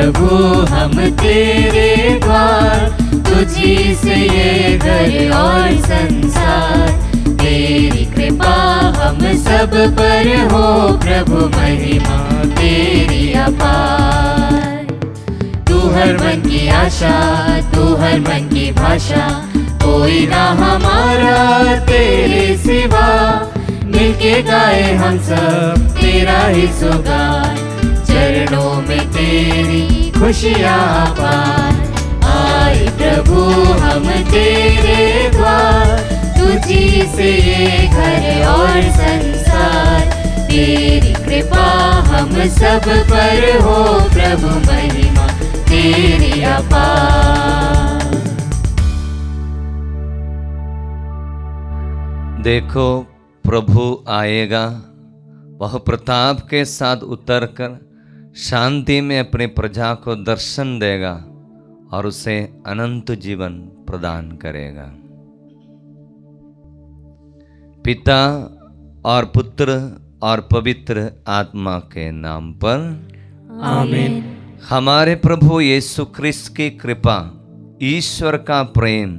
प्रभु हम तेरे द्वार, तुझी से ये घर और संसार। तेरी कृपा हम सब पर हो प्रभु, महिमा तेरी अपार। तू हर मन की आशा, तू हर मन की भाषा, कोई ना हमारा तेरे सिवा। मिलके गाए हम सब तेरा ही सुगान, चरणों में तेरी खुशियाँ पार। आए प्रभु हम तेरे द्वार, तुझी से ये घर और संसार। तेरी कृपा हम सब पर हो प्रभु, महिमा तेरी अपार। देखो प्रभु आएगा, वह प्रताप के साथ उतरकर शांति में अपने प्रजा को दर्शन देगा और उसे अनंत जीवन प्रदान करेगा। पिता और पुत्र और पवित्र आत्मा के नाम पर आमीन। हमारे प्रभु यीशु ख्रिस्त की कृपा, ईश्वर का प्रेम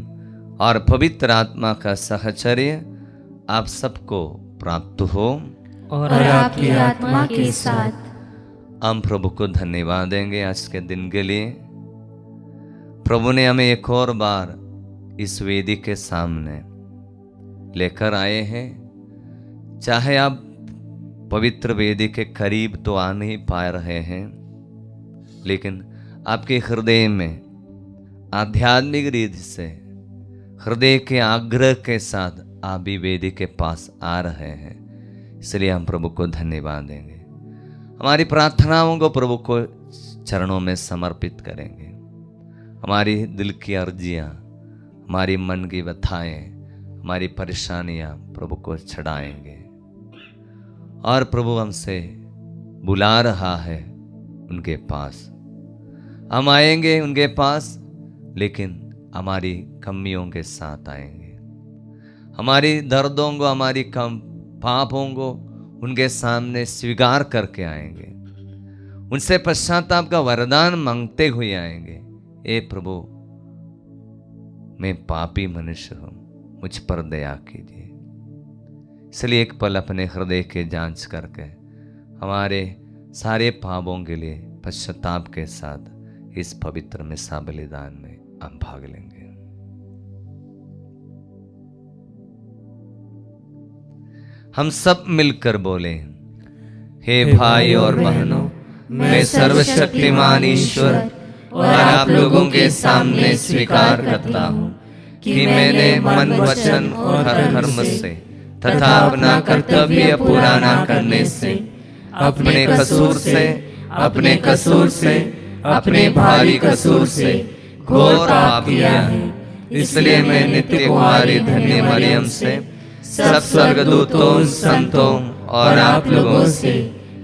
और पवित्र आत्मा का सहचर्य आप सबको प्राप्त हो और आपकी आत्मा के साथ। हम प्रभु को धन्यवाद देंगे आज के दिन के लिए। प्रभु ने हमें एक और बार इस वेदी के सामने लेकर आए हैं। चाहे आप पवित्र वेदी के करीब तो आ नहीं पा रहे हैं, लेकिन आपके हृदय में आध्यात्मिक रीति से हृदय के आग्रह के साथ आप भी वेदी के पास आ रहे हैं, इसलिए हम प्रभु को धन्यवाद देंगे। हमारी प्रार्थनाओं को प्रभु को चरणों में समर्पित करेंगे। हमारी दिल की अर्जियाँ, हमारी मन की व्यथाएं, हमारी परेशानियाँ प्रभु को चढ़ाएंगे। और प्रभु हमसे बुला रहा है उनके पास। हम आएंगे उनके पास, लेकिन हमारी कमियों के साथ आएंगे। हमारी दर्दों को, हमारी कम पापों को उनके सामने स्वीकार करके आएंगे। उनसे पश्चाताप का वरदान मांगते हुए आएंगे। ए प्रभु, मैं पापी मनुष्य हूं, मुझ पर दया कीजिए। इसलिए एक पल अपने हृदय के जांच करके हमारे सारे पापों के लिए पश्चाताप के साथ इस पवित्र मिसा बलिदान में हम भाग लेंगे। हम सब मिलकर बोले, हे भाई और बहनों, मैं सर्वशक्तिमान ईश्वर और आप लोगों के सामने स्वीकार करता हूँ कि मैंने मन, वचन और कर्म से तथा अपना कर्तव्य पूरा न करने से, अपने कसूर से, अपने भारी कसूर से घोर पाप किया है। इसलिए मैं नित्य कुमारी धन्य मरियम से, सब स्वर्गदूतों, संतों और आप लोगों से,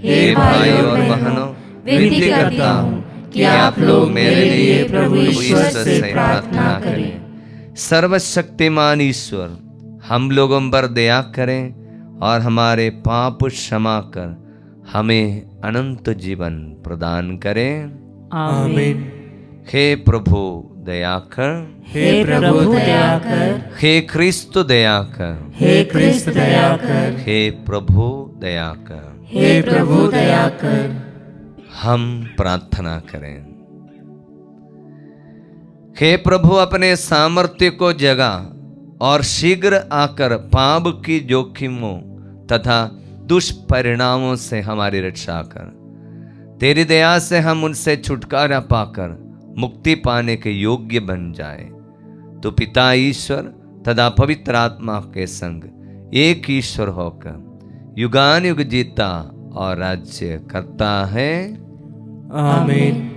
हे भाई और बहनों, विनती करता हूँ कि आप लोग मेरे लिए प्रभु ईश्वर से प्रार्थना करें। सर्वशक्तिमान ईश्वर हम लोगों पर दया करें और हमारे पाप क्षमा कर हमें अनंत जीवन प्रदान करें। आमीन। हे प्रभु दया कर, हे प्रभु दया कर, हे क्रिस्त दया कर, हे क्रिस्त दया कर, हे प्रभु दया कर, हे प्रभु दया कर। हम प्रार्थना करें। हे प्रभु, अपने सामर्थ्य को जगा और शीघ्र आकर पाप की जोखिमों तथा दुष्परिणामों से हमारी रक्षा कर। तेरी दया से हम उनसे छुटकारा पाकर मुक्ति पाने के योग्य बन जाए। तो पिता ईश्वर तथा पवित्र आत्मा के संग एक ईश्वर होकर युगान युग जीता और राज्य करता है। आमीन।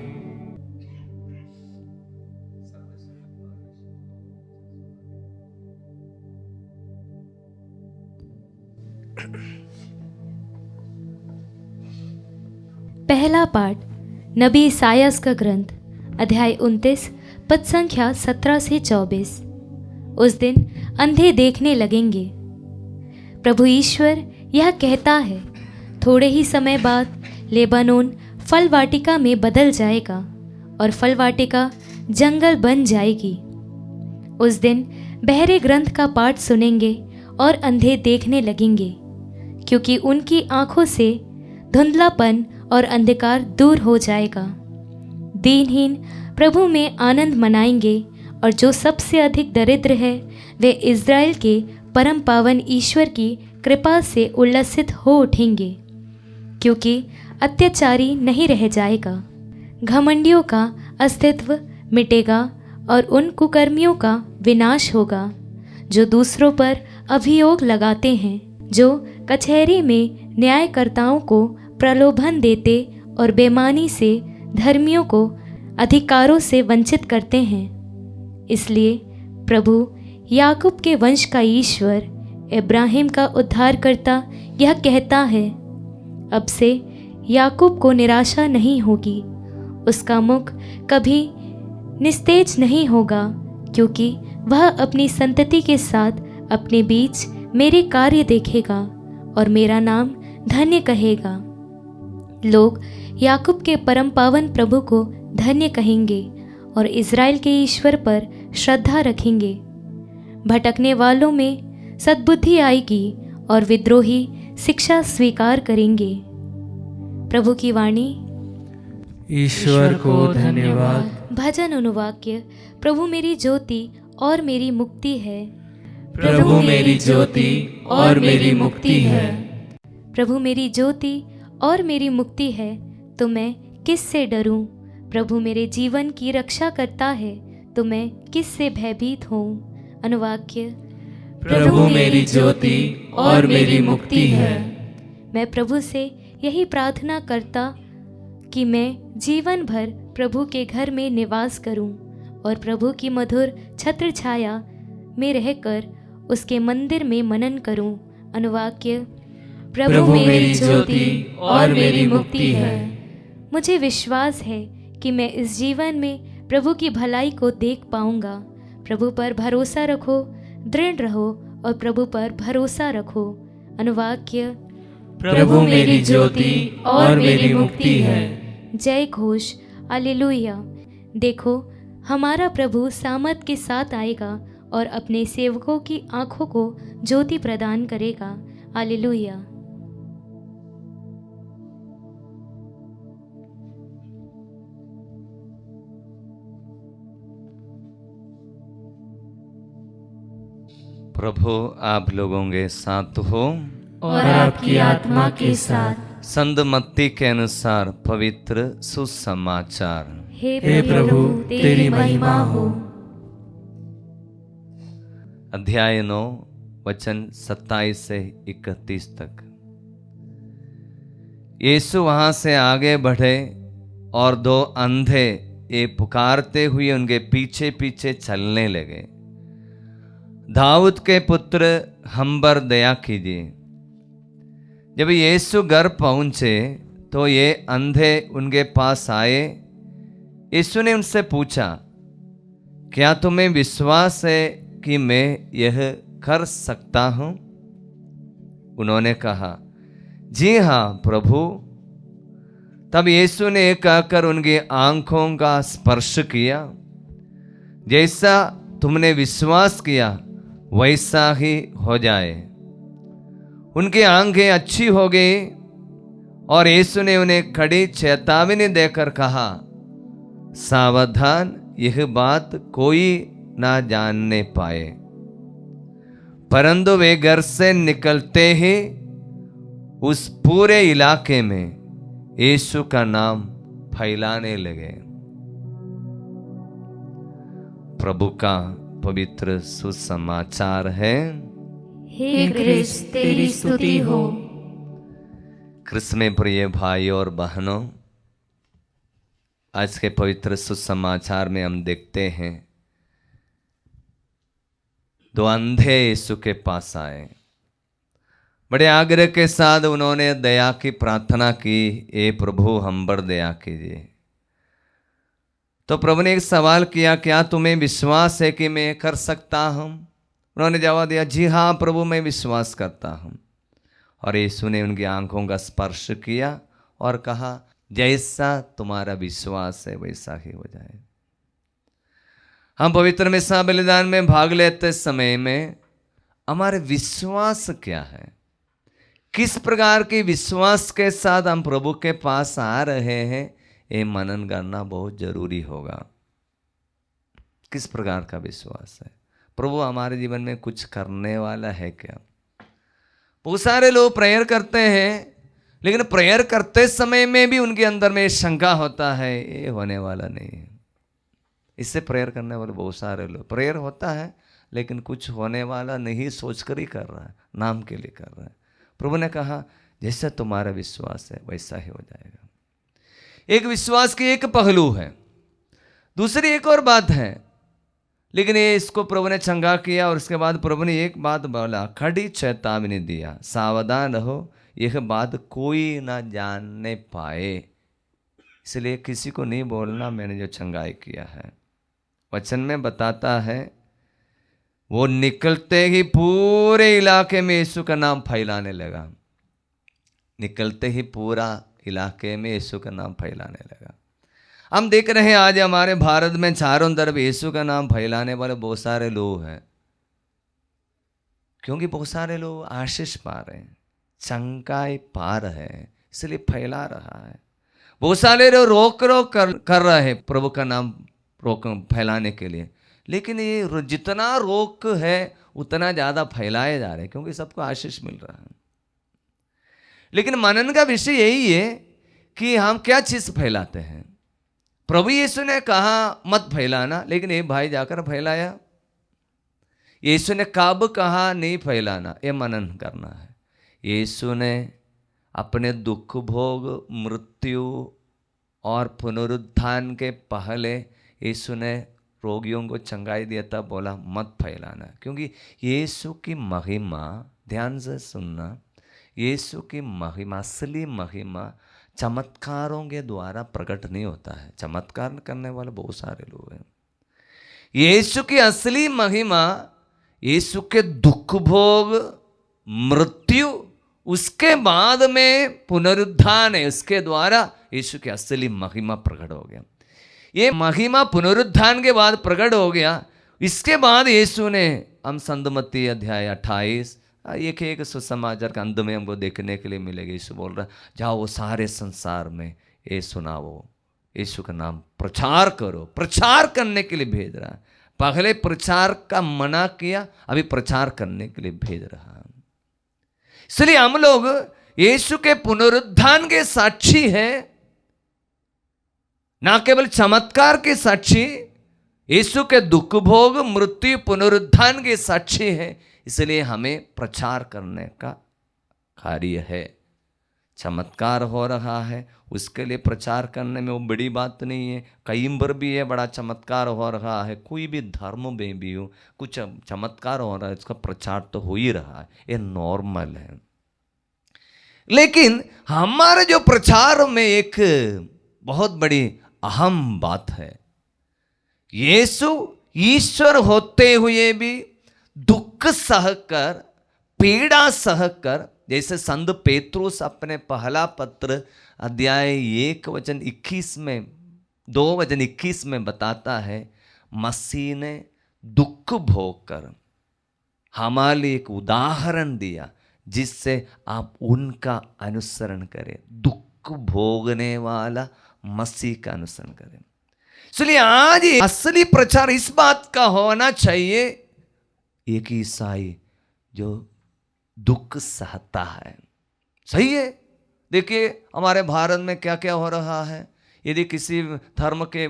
पहला पाठ नबी इसायास का ग्रंथ, अध्याय 29, पद संख्या 17 से 24। उस दिन अंधे देखने लगेंगे। प्रभु ईश्वर यह कहता है, थोड़े ही समय बाद लेबानोन फल वाटिका में बदल जाएगा और फलवाटिका जंगल बन जाएगी। उस दिन बहरे ग्रंथ का पाठ सुनेंगे और अंधे देखने लगेंगे, क्योंकि उनकी आंखों से धुंधलापन और अंधकार दूर हो जाएगा। दीनहीन प्रभु में आनंद मनाएंगे, और जो सबसे अधिक दरिद्र है वे इज़राइल के परम पावन ईश्वर की कृपा से उल्लसित हो उठेंगे, क्योंकि अत्याचारी नहीं रह जाएगा। घमंडियों का अस्तित्व मिटेगा और उन कुकर्मियों का विनाश होगा जो दूसरों पर अभियोग लगाते हैं, जो कचहरी में न्यायकर्ताओं को प्रलोभन देते और बेईमानी से धर्मियों को अधिकारों से वंचित करते हैं। इसलिए प्रभु याकूब के वंश का ईश्वर, इब्राहिम का उद्धारकर्ता यह कहता है, अब से याकूब को निराशा नहीं होगी, उसका मुख कभी निस्तेज नहीं होगा, क्योंकि वह अपनी संतति के साथ अपने बीच मेरे कार्य देखेगा और मेरा नाम धन्य कहेगा। लोग याकूब के परम पावन प्रभु को धन्य कहेंगे और इज़राइल के ईश्वर पर श्रद्धा रखेंगे। भटकने वालों में सद्बुद्धि आएगी और विद्रोही शिक्षा स्वीकार करेंगे। प्रभु की वाणी। ईश्वर को धन्यवाद। भजन अनुवाक्य। प्रभु मेरी ज्योति और मेरी मुक्ति है। प्रभु मेरी ज्योति और मेरी मुक्ति है। प्रभु मेरी ज्योति और मेरी मुक्ति है, तो मैं किस से डरूं? प्रभु मेरे जीवन की रक्षा करता है, तो मैं किस से भयभीत होऊं? अनुवाक्य। प्रभु मेरी ज्योति और मेरी मुक्ति है। मैं प्रभु से यही प्रार्थना करता कि मैं जीवन भर प्रभु के घर में निवास करूं और प्रभु की मधुर छत्र छाया में रहकर उसके मंदिर में मनन करूं। अनुवाक्य। प्रभु मेरी ज्योति और मेरी मुक्ति है। मुझे विश्वास है कि मैं इस जीवन में प्रभु की भलाई को देख पाऊंगा। प्रभु पर भरोसा रखो, दृढ़ रहो और प्रभु पर भरोसा रखो। अनुवाक्य। प्रभु मेरी ज्योति और मेरी मुक्ति है। जय घोष। हालेलुया। देखो, हमारा प्रभु सामर्थ के साथ आएगा और अपने सेवकों की आंखों को ज्योति प्रदान करेगा। हालेलुया। प्रभु आप लोगों के साथ हो और आपकी आत्मा के साथ। संत मत्ती के अनुसार पवित्र सुसमाचार। हे प्रभु तेरी महिमा हो। अध्याय 9 वचन 27 से 31 तक। यीशु वहां से आगे बढ़े और 2 अंधे ये पुकारते हुए उनके पीछे पीछे चलने लगे, दाऊद के पुत्र हम पर दया कीजिए। जब यीशु घर पहुंचे तो ये अंधे उनके पास आए। यीशु ने उनसे पूछा, क्या तुम्हें विश्वास है कि मैं यह कर सकता हूं? उन्होंने कहा, जी हाँ प्रभु। तब यीशु ने कहकर उनकी आंखों का स्पर्श किया। जैसा तुमने विश्वास किया वैसा ही हो जाए। उनकी आंखें अच्छी हो गई और यीशु ने उन्हें कड़ी चेतावनी देकर कहा, सावधान, यह बात कोई ना जानने पाए। परंतु वे घर से निकलते ही उस पूरे इलाके में यीशु का नाम फैलाने लगे। प्रभु का पवित्र सुसमाचार है। हे क्रिस्त तेरी स्तुति हो। क्रिस्त में प्रिय भाई और बहनों, आज के पवित्र सुसमाचार में हम देखते हैं 2 अंधे यीशु के पास आए। बड़े आग्रह के साथ उन्होंने दया की प्रार्थना की, ए प्रभु हम पर दया कीजिए। तो प्रभु ने एक सवाल किया, क्या तुम्हें विश्वास है कि मैं कर सकता हूं? उन्होंने जवाब दिया, जी हाँ प्रभु मैं विश्वास करता हूं। और यीशु ने उनकी आंखों का स्पर्श किया और कहा, जैसा तुम्हारा विश्वास है वैसा ही हो जाए। हम पवित्र मिसा बलिदान में भाग लेते समय में हमारे विश्वास क्या है, किस प्रकार के विश्वास के साथ हम प्रभु के पास आ रहे हैं, ये मनन करना बहुत जरूरी होगा। किस प्रकार का विश्वास है, प्रभु हमारे जीवन में कुछ करने वाला है क्या। बहुत सारे लोग प्रेयर करते हैं, लेकिन प्रेयर करते समय में भी उनके अंदर में शंका होता है, ये होने वाला नहीं है। इससे प्रेयर करने वाले बहुत सारे लोग, प्रेयर होता है लेकिन कुछ होने वाला नहीं सोचकर ही कर रहा है, नाम के लिए कर रहा है। प्रभु ने कहा जैसा तुम्हारा विश्वास है वैसा ही हो जाएगा। एक विश्वास की एक पहलू है, दूसरी एक और बात है, लेकिन ये इसको प्रभु ने चंगा किया और उसके बाद प्रभु ने एक बात बोला, खड़ी चेतावनी दिया, सावधान रहो, यह बात कोई ना जानने पाए। इसलिए किसी को नहीं बोलना मैंने जो चंगाई किया है। वचन में बताता है वो निकलते ही पूरे इलाके में यीशु का नाम फैलाने लगा। निकलते ही पूरा इलाके में यीशु का नाम फैलाने लगा। हम देख रहे हैं आज हमारे भारत में चारों तरफ यीशु का नाम फैलाने वाले बहुत सारे लोग हैं, क्योंकि बहुत सारे लोग आशीष पा रहे हैं, चंगाई पा रहे हैं, इसलिए फैला रहा है। बहुत सारे लोग रोक कर रहे हैं प्रभु का नाम रोक फैलाने के लिए, लेकिन ये जितना रोक है उतना ज़्यादा फैलाए जा रहे हैं, क्योंकि सबको आशीष मिल रहा है। लेकिन मनन का विषय यही है कि हम क्या चीज़ फैलाते हैं। प्रभु यीशु ने कहा मत फैलाना, लेकिन ये भाई जाकर फैलाया। यीशु ने कब कहा नहीं फैलाना, ये मनन करना है। यीशु ने अपने दुख भोग, मृत्यु और पुनरुत्थान के पहले यीशु ने रोगियों को चंगाई दिया, तब बोला मत फैलाना, क्योंकि यीशु की महिमा, ध्यान से सुनना, यीशु की महिमा, असली महिमा चमत्कारों के द्वारा प्रकट नहीं होता है। चमत्कार करने वाले बहुत सारे लोग हैं। यीशु की असली महिमा यीशु के दुख भोग, मृत्यु, उसके बाद में पुनरुत्थान है, उसके द्वारा यीशु की असली महिमा प्रकट हो गया। ये महिमा पुनरुत्थान के बाद प्रकट हो गया। इसके बाद यीशु ने, हम संतमत्ती अध्याय 28 एक सुसमाचार का अंत में हमको देखने के लिए मिलेगा। यीशु बोल रहा जाओ वो सारे संसार में ये सुनाओ, यीशु का नाम प्रचार करो। प्रचार करने के लिए भेज रहा है। पहले प्रचार का मना किया, अभी प्रचार करने के लिए भेज रहा है। इसलिए हम लोग यीशु के पुनरुत्थान के साक्षी हैं, ना केवल चमत्कार के साक्षी, यीशु के दुख भोग, मृत्यु, पुनरुत्थान के साक्षी हैं। इसलिए हमें प्रचार करने का कार्य है। चमत्कार हो रहा है, उसके लिए प्रचार करने में वो बड़ी बात नहीं है। कई बार भी ये बड़ा चमत्कार हो रहा है, कोई भी धर्म में भी हो कुछ चमत्कार हो रहा है, इसका प्रचार तो हो ही रहा है, ये नॉर्मल है। लेकिन हमारे जो प्रचार में एक बहुत बड़ी अहम बात है, यीशु ईश्वर होते हुए भी दुख सहकर, पीड़ा सहकर, जैसे संत पेत्रुस अपने पहला पत्र अध्याय 1:21 में 2:21 में बताता है, मसीह ने दुख भोग कर हमारे लिए एक उदाहरण दिया जिससे आप उनका अनुसरण करें। दुख भोगने वाला मसीह का अनुसरण करें। इसलिए आज असली प्रचार इस बात का होना चाहिए, एक ईसाई जो दुख सहता है। सही है। देखिए हमारे भारत में क्या क्या हो रहा है। यदि किसी धर्म के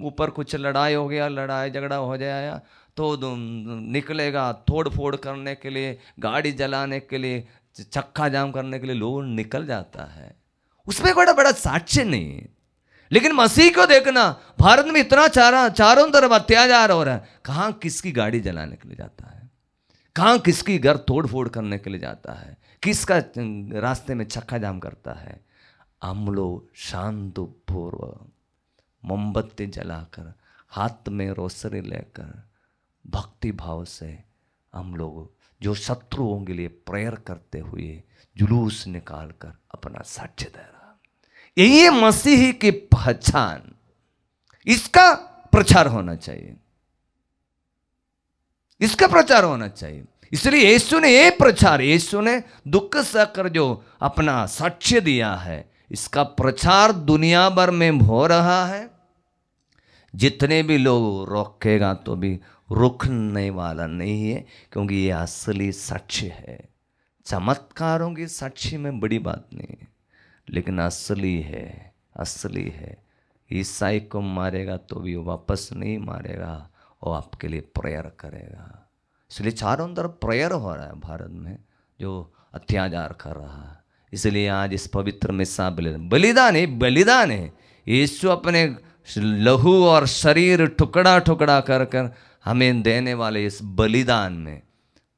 ऊपर कुछ लड़ाई हो गया, लड़ाई झगड़ा हो जाया, तो निकलेगा तोड़ फोड़ करने के लिए, गाड़ी जलाने के लिए, चक्का जाम करने के लिए लोग निकल जाता है। उसमें कोई बड़ा साक्ष्य नहीं है। लेकिन मसीह को देखना, भारत में इतना चारों तरफ अत्याचार हो रहा है, कहाँ किसकी गाड़ी जलाने के लिए जाता है, कहाँ किसकी घर तोड़ फोड़ करने के लिए जाता है, किसका रास्ते में चक्का जाम करता है। हम लोग शांत पूर्व मोमबत्ती जलाकर, हाथ में रोसरी लेकर, भक्ति भाव से हम लोग जो शत्रुओं के लिए प्रेयर करते हुए जुलूस निकाल कर अपना साक्ष्य दे रहा। यही मसीही की पहचान, इसका प्रचार होना चाहिए, इसका प्रचार होना चाहिए। इसलिए यीशु ने ये प्रचार, यीशु ने दुख सहकर जो अपना साक्ष्य दिया है, इसका प्रचार दुनिया भर में हो रहा है। जितने भी लोग रोकेगा तो भी रुकने वाला नहीं है, क्योंकि ये असली साक्ष्य है। चमत्कारों की साक्षी में बड़ी बात नहीं है, लेकिन असली है, असली है। ईसाई को मारेगा तो भी वापस नहीं मारेगा, वो आपके लिए प्रेयर करेगा। इसलिए चारों तरफ प्रेयर हो रहा है भारत में, जो अत्याचार कर रहा है। इसलिए आज इस पवित्र मिसा बलिदान है, बलिदान है। यीशु अपने लहू और शरीर टुकड़ा टुकड़ा कर कर हमें देने वाले इस बलिदान में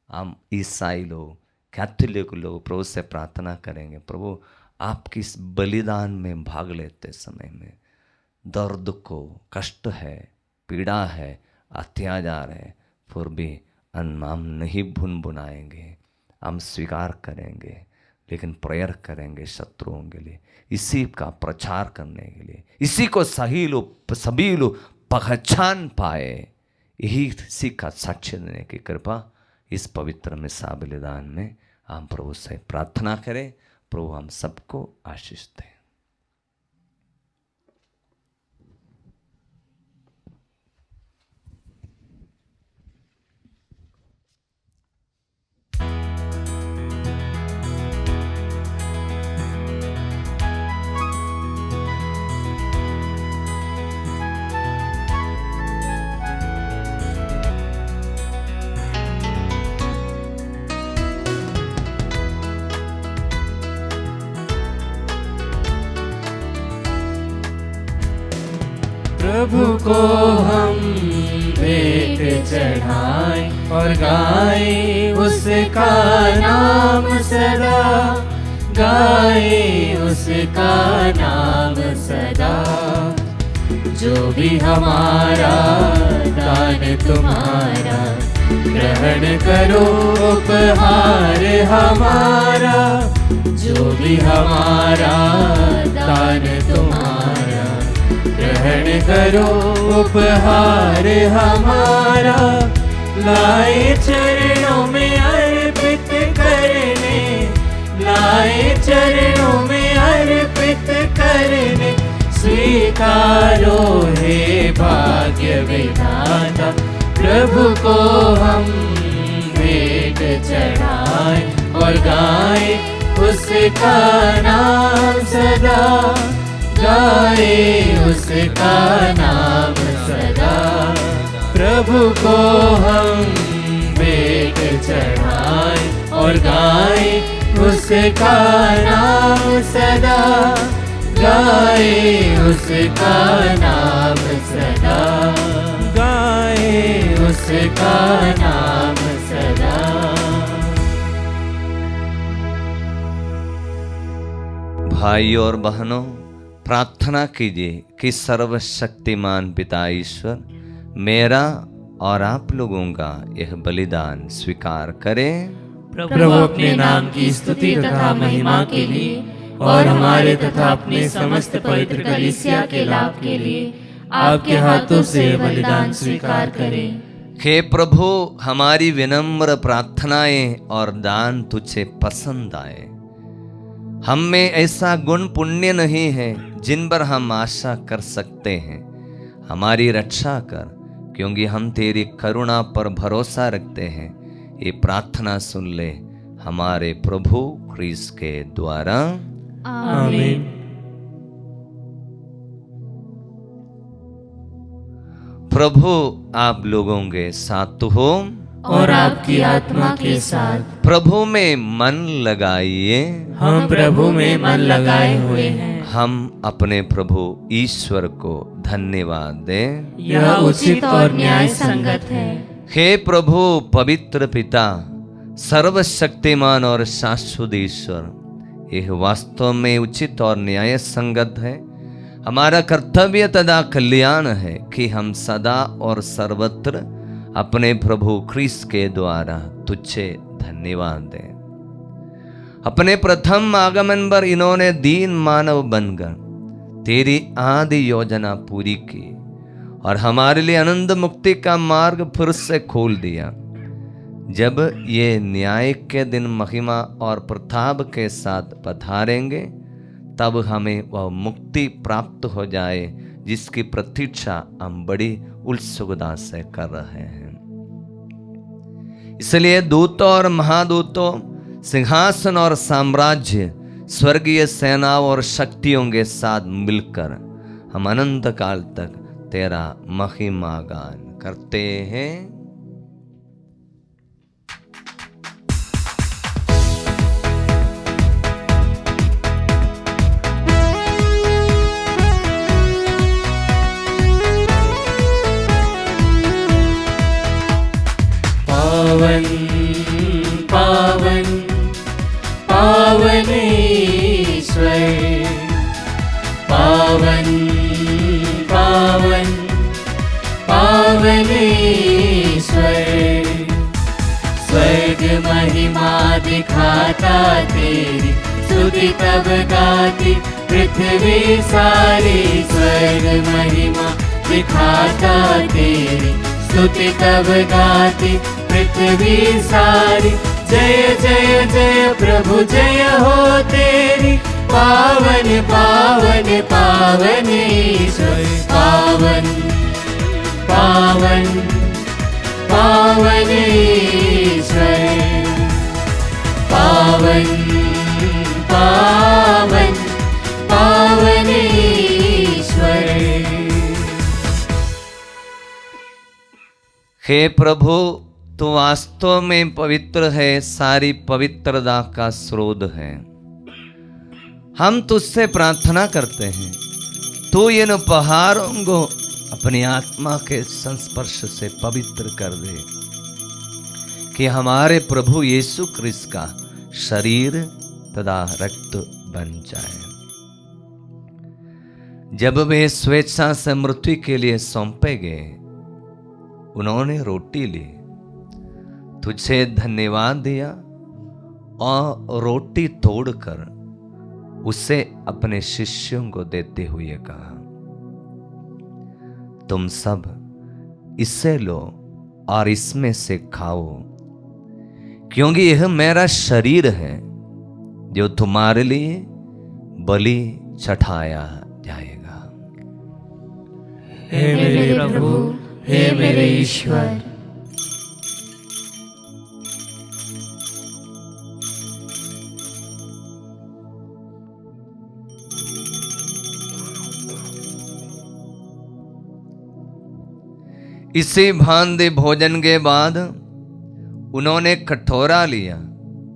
हम ईसाई लोग, कैथोलिक लोग प्रभु से प्रार्थना करेंगे, प्रभु आपकी इस बलिदान में भाग लेते समय में दर्द को, कष्ट है, पीड़ा है, अत्याचार है, फिर भी हम नहीं भुनभुनाएंगे, हम स्वीकार करेंगे, लेकिन प्रेयर करेंगे शत्रुओं के लिए, इसी का प्रचार करने के लिए, इसी को सभी लोग पहचान पाए, यही इसी का साक्ष्य देने की कृपा इस पवित्र मिसा बलिदान में हम प्रभु से प्रार्थना करें। प्रभु हम सबको आशीष दें। प्रभु को हम भेंट चढ़ाए और गाए उसका नाम सदा, गाए उसका नाम सदा। जो भी हमारा दान तुम्हारा, ग्रहण करो उपहार हमारा। जो भी हमारा दान तुम्हारा, ग्रहण करो उपहार हमारा। लाए चरणों में अर्पित करने, लाए चरणों में अर्पित करने। स्वीकारो हे भाग्य विधाता, प्रभु को हम भेंट चढ़ाए और गाए उसका नाम सदा, गाए उसका नाम सदा। प्रभु को हम भेंट चढ़ाए और गाए उसका नाम सदा, गाए उसका नाम सदा, गाए उसका नाम सदा। भाइयों और बहनों, प्रार्थना कीजिए कि सर्वशक्तिमान पिता ईश्वर मेरा और आप लोगों का यह बलिदान स्वीकार करें। प्रभु अपने नाम की स्तुति तथा महिमा के लिए और हमारे तथा अपने समस्त पवित्र कलीसिया के लाभ के लिए आपके हाथों से बलिदान स्वीकार करें। हे प्रभु, हमारी विनम्र प्रार्थनाएं और दान तुझे पसंद आए। हम में ऐसा गुण पुण्य नहीं है जिन पर हम आशा कर सकते हैं। हमारी रक्षा कर, क्योंकि हम तेरी करुणा पर भरोसा रखते हैं। ये प्रार्थना सुन ले हमारे प्रभु ख्रीस्त के द्वारा, आमीन। प्रभु आप लोगों के साथ हो और आपकी आत्मा के साथ। प्रभु में मन लगाइए, हम प्रभु में मन लगाए हुए हैं। हम अपने प्रभु ईश्वर को धन्यवाद दें। यह उचित और न्याय संगत है। हे प्रभु पवित्र पिता, सर्वशक्तिमान और शाश्वत ईश्वर, यह वास्तव में उचित और न्याय संगत है। हमारा कर्तव्य तथा कल्याण है कि हम सदा और सर्वत्र अपने प्रभु ख्रीस्त के द्वारा तुझे धन्यवाद दें। अपने प्रथम आगमन पर इन्होंने दीन मानव बनकर तेरी आदि योजना पूरी की और हमारे लिए आनंद मुक्ति का मार्ग फिर से खोल दिया। जब ये न्याय के दिन महिमा और प्रताप के साथ पधारेंगे, तब हमें वह मुक्ति प्राप्त हो जाए जिसकी प्रतीक्षा हम बड़ी उत्सुकता से कर रहे हैं। इसलिए दूतों और महादूतों, सिंहासन और साम्राज्य, स्वर्गीय सेनाओं और शक्तियों के साथ मिलकर हम अनंत काल तक तेरा महिमा गान करते हैं। पावन पावन पावनेश्वर, पावन पावन पावनेश्वर, स्वर्ग महिमा दिखाता तेरी, स्तुति तब गाती पृथ्वी सारी। स्वर्ग महिमा दिखाता तेरी, स्तुति तब गाती पृथ्वी सारी। जय जय जय प्रभु जय हो तेरी, पावन पावन पावनेश्वर, पावन पावन पावनेश्वर, पावन पावन पावनेश्वर। हे प्रभु, तू वास्तव में पवित्र है, सारी पवित्रता का स्रोत है। हम तुझसे प्रार्थना करते हैं, तू इन उपहारों को अपनी आत्मा के संस्पर्श से पवित्र कर दे, कि हमारे प्रभु यीशु क्रिस्त का शरीर तथा रक्त बन जाए। जब वे स्वेच्छा से मृत्यु के लिए सौंपे गए, उन्होंने रोटी ली, तुझे धन्यवाद दिया और रोटी तोड़कर उसे अपने शिष्यों को देते हुए कहा, तुम सब इससे लो और इसमें से खाओ, क्योंकि यह मेरा शरीर है जो तुम्हारे लिए बलि चढ़ाया जाएगा। हे मेरे प्रभु, हे मेरे ईश्वर, इसी भांति भोजन के बाद उन्होंने कटोरा लिया,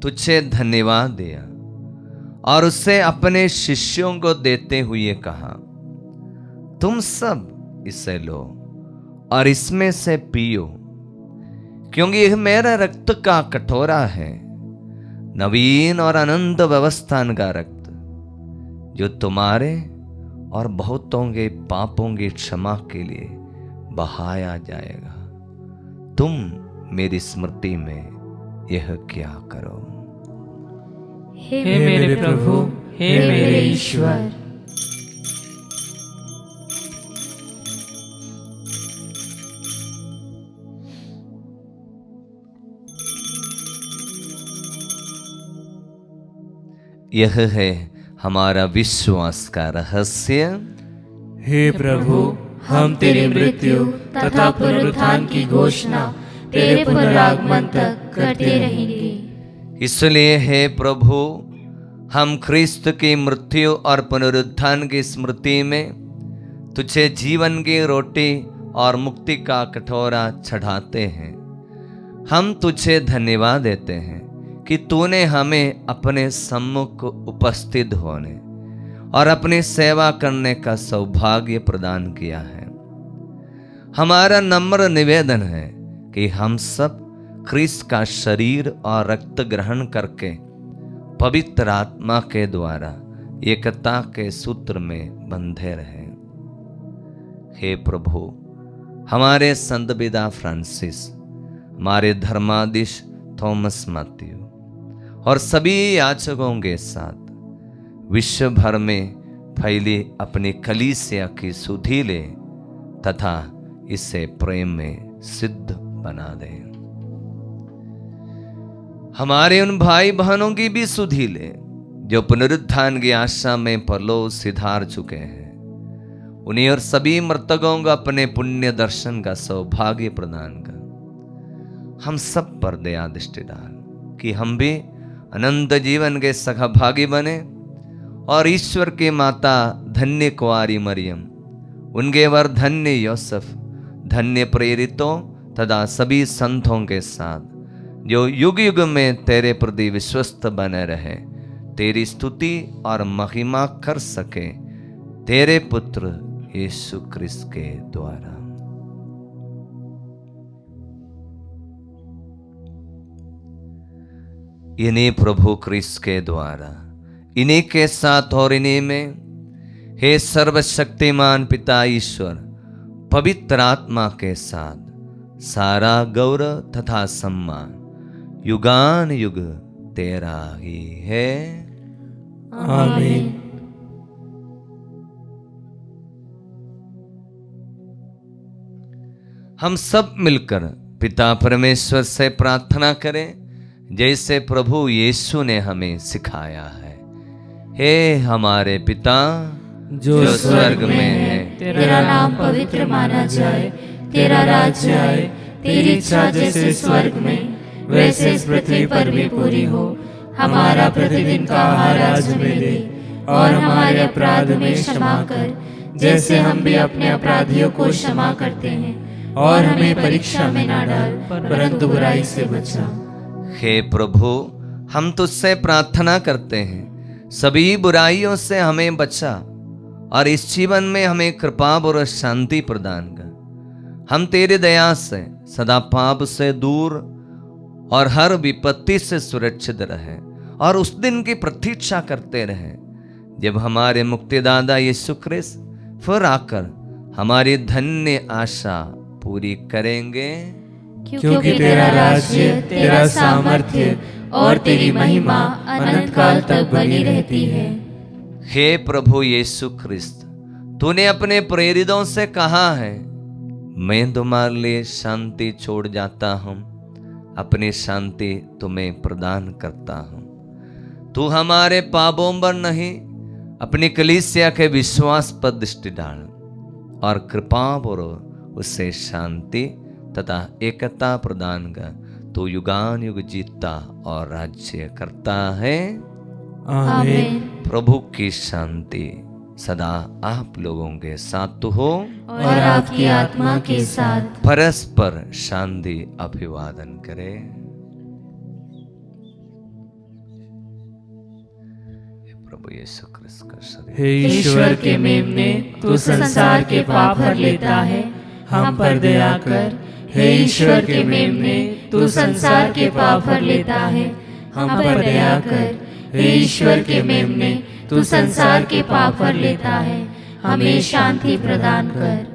तुझे धन्यवाद दिया और उसे अपने शिष्यों को देते हुए कहा, तुम सब इसे लो और इसमें से पियो, क्योंकि यह मेरा रक्त का कटोरा है, नवीन और अनंत व्यवस्था का रक्त, जो तुम्हारे और बहुतों के पापों की क्षमा के लिए बहाया जाएगा। तुम मेरी स्मृति में यह क्या करो। हे मेरे प्रभु, हे मेरे ईश्वर, यह है हमारा विश्वास का रहस्य। हे प्रभु, हम तेरी मृत्यु तथा पुनरुत्थान की घोषणा तेरे पुनरागमन तक करते रहेंगे। इसलिए हे प्रभु, हम ख्रिस्त की मृत्यु और पुनरुत्थान की स्मृति में तुझे जीवन की रोटी और मुक्ति का कटोरा चढ़ाते हैं। हम तुझे धन्यवाद देते हैं कि तूने हमें अपने सम्मुख उपस्थित होने और अपनी सेवा करने का सौभाग्य प्रदान किया है। हमारा नम्र निवेदन है कि हम सब ख्रिस्त का शरीर और रक्त ग्रहण करके पवित्र आत्मा के द्वारा एकता के सूत्र में बंधे रहें। हे प्रभु, हमारे संत पिता फ्रांसिस, हमारे धर्माधीश थॉमस मैथ्यू और सभी याचकों के साथ विश्व भर में फैली अपनी कलीसिया की सुधि ले तथा इसे प्रेम में सिद्ध बना दे। हमारे उन भाई बहनों की भी सुधि ले जो पुनरुत्थान की आशा में परलोक सिधार चुके हैं। उन्हीं और सभी मृतकों को अपने पुण्य दर्शन का सौभाग्य प्रदान कर हम सब पर दया दृष्टि डाल कि हम भी अनंत जीवन के सहभागी बने और ईश्वर की माता धन्य कुंवारी मरियम, उनके वर धन्य योसेफ, धन्य प्रेरितों तथा सभी संतों के साथ जो युग युग में तेरे प्रति विश्वस्त बने रहे, तेरी स्तुति और महिमा कर सके तेरे पुत्र यीशु क्रिस्त के द्वारा। इन्हीं प्रभु क्रिस्त के द्वारा, इन्हीं के साथ और इन्हीं में हे सर्वशक्तिमान पिता ईश्वर पवित्र आत्मा के साथ सारा गौरव तथा सम्मान युगान युग तेरा ही है। आमीन। हम सब मिलकर पिता परमेश्वर से प्रार्थना करें जैसे प्रभु यीशु ने हमें सिखाया है। हे हमारे पिता जो स्वर्ग में है, तेरा नाम पवित्र माना जाए, तेरा राज्य आए, तेरी इच्छा जैसे स्वर्ग में वैसे इस पृथ्वी पर भी पूरी हो। हमारा प्रतिदिन का आहार आज हमें दे और हमारे अपराध में क्षमा कर जैसे हम भी अपने अपराधियों को क्षमा करते हैं, और हमें परीक्षा में ना डाल परंतु बुराई से बचा। हे प्रभु हम तुझसे प्रार्थना करते हैं सभी बुराइयों से हमें बचा और इस जीवन में हमें कृपा और शांति प्रदान कर। हम तेरी दया से सदा पाप से दूर और हर विपत्ति से सुरक्षित रहे और उस दिन की प्रतीक्षा करते रहे जब हमारे मुक्तिदाता यीशु क्रिस्त फिर आकर हमारी धन्य आशा पूरी करेंगे। क्योंकि तेरा राज्य, तेरा सामर्थ्य और तेरी महिमा अनंत काल तक बनी रहती है। हे प्रभु यीशु क्रिस्त, तूने अपने प्रेरितों से कहा है, मैं तुम्हारे लिए शांति छोड़ जाता हूँ, अपनी शांति तुम्हें प्रदान करता हूँ। तू हमारे पापों पर नहीं अपनी कलीसिया के विश्वास पर दृष्टि डाल और कृपा और उससे शांति तथा एकता प्रदान कर। तू युगान युग जीतता और राज्य करता है। आमीन। प्रभु की शांति सदा आप लोगों के साथ हो और आपकी आत्मा के साथ। परस्पर शांति अभिवादन करे। प्रभु यीशु क्रिस्त का शरीर। हे ईश्वर के मेमने, तू संसार के पाप हर लेता है, हम पर दया कर। हे ईश्वर के मेमने, तू संसार के पाप हर लेता है, हम पर दया कर। हे ईश्वर के मेमने, तू संसार के पाप हर लेता है, हमें शांति प्रदान कर।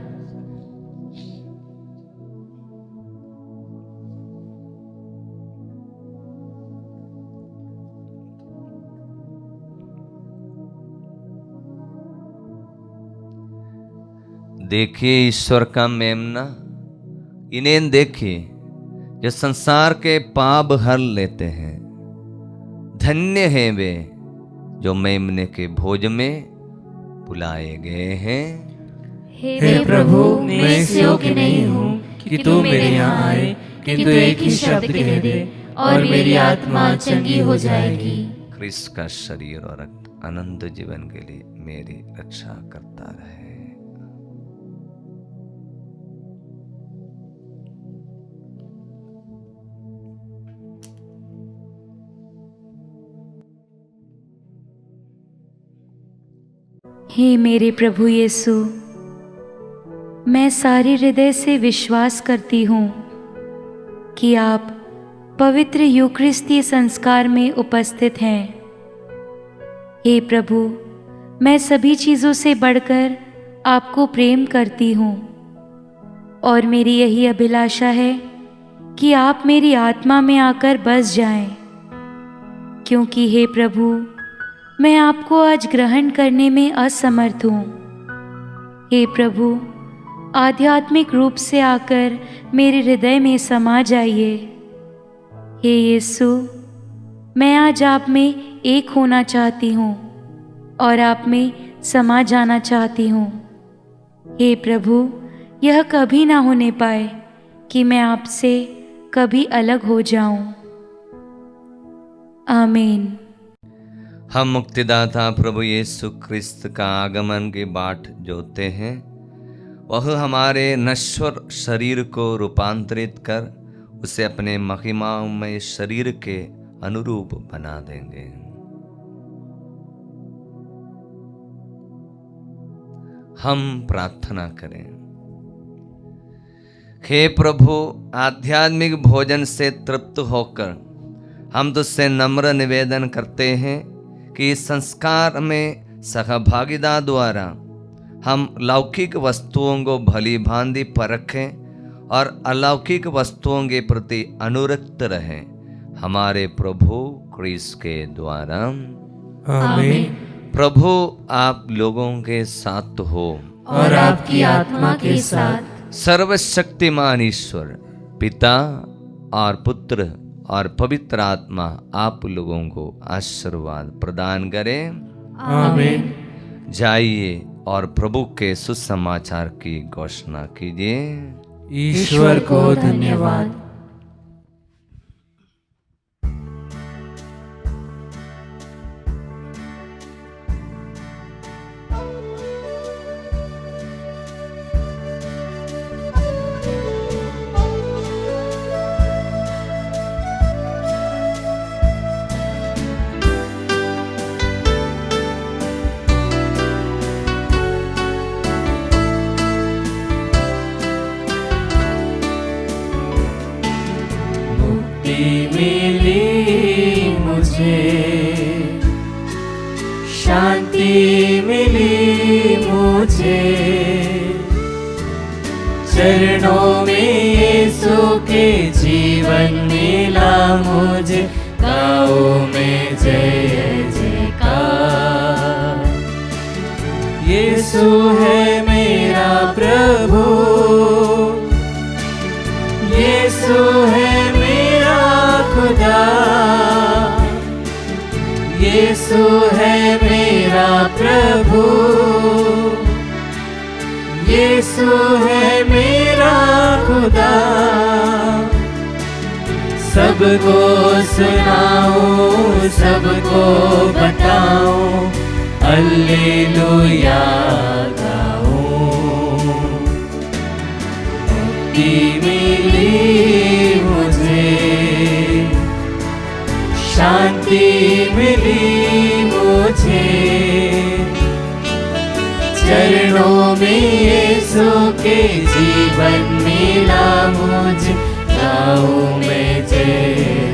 देखिए ईश्वर का मेमना, इन्हें देखिए जो संसार के पाप हर लेते हैं। धन्य हैं वे जो मेमने के भोज में बुलाए गए हैं। हे प्रभु, मैं इस योग्य नहीं हूँ कि तू मेरे यहाँ आए, किंतु एक ही शब्द कह दे और मेरी आत्मा चंगी हो जाएगी। क्रिस्त का शरीर और रक्त अनंत जीवन के लिए मेरी रक्षा करता रहे। हे मेरे प्रभु यीशु, मैं सारे हृदय से विश्वास करती हूँ कि आप पवित्र यूकरिस्ती संस्कार में उपस्थित हैं। हे प्रभु, मैं सभी चीज़ों से बढ़कर आपको प्रेम करती हूँ और मेरी यही अभिलाषा है कि आप मेरी आत्मा में आकर बस जाएं, क्योंकि हे प्रभु, मैं आपको आज ग्रहण करने में असमर्थ हूँ। हे प्रभु, आध्यात्मिक रूप से आकर मेरे हृदय में समा जाइए। हे यीशु, मैं आज आप में एक होना चाहती हूँ और आप में समा जाना चाहती हूँ। हे प्रभु, यह कभी ना होने पाए कि मैं आपसे कभी अलग हो जाऊं। आमीन। हम मुक्तिदाता प्रभु यीशु क्रिस्त का आगमन की बाट जोते हैं। वह हमारे नश्वर शरीर को रूपांतरित कर उसे अपने महिमामय शरीर के अनुरूप बना देंगे। हम प्रार्थना करें। हे प्रभु, आध्यात्मिक भोजन से तृप्त होकर हम तुझसे नम्र निवेदन करते हैं कि इस संस्कार में सहभागिता द्वारा हम लौकिक वस्तुओं को भली भांति परखें और अलौकिक वस्तुओं के प्रति अनुरक्त रहें, हमारे प्रभु क्रिस्त के द्वारा। आमीन। प्रभु आप लोगों के साथ हो और आपकी आत्मा के साथ। सर्वशक्तिमान ईश्वर पिता और पुत्र और पवित्र आत्मा आप लोगों को आशीर्वाद प्रदान करें। आमीन। जाइए और प्रभु के सुसमाचार की घोषणा कीजिए। ईश्वर को धन्यवाद। मिली मुझे, शांति मिली मुझे, चरणों में यीशु के जीवन मिला मुझे, गाओ में जय जयकार। यीशु है मेरा प्रभु, यीशु है खुदा, यीशु है मेरा प्रभु, यीशु है मेरा खुदा। सबको सुनाऊं, सबको बताऊं, हालेलुया गाऊं। मुक्ति मिली मुझे, शांति मिली मुझे, चरणों में यीशु के जीवन मिला मुझे, गाऊं में जय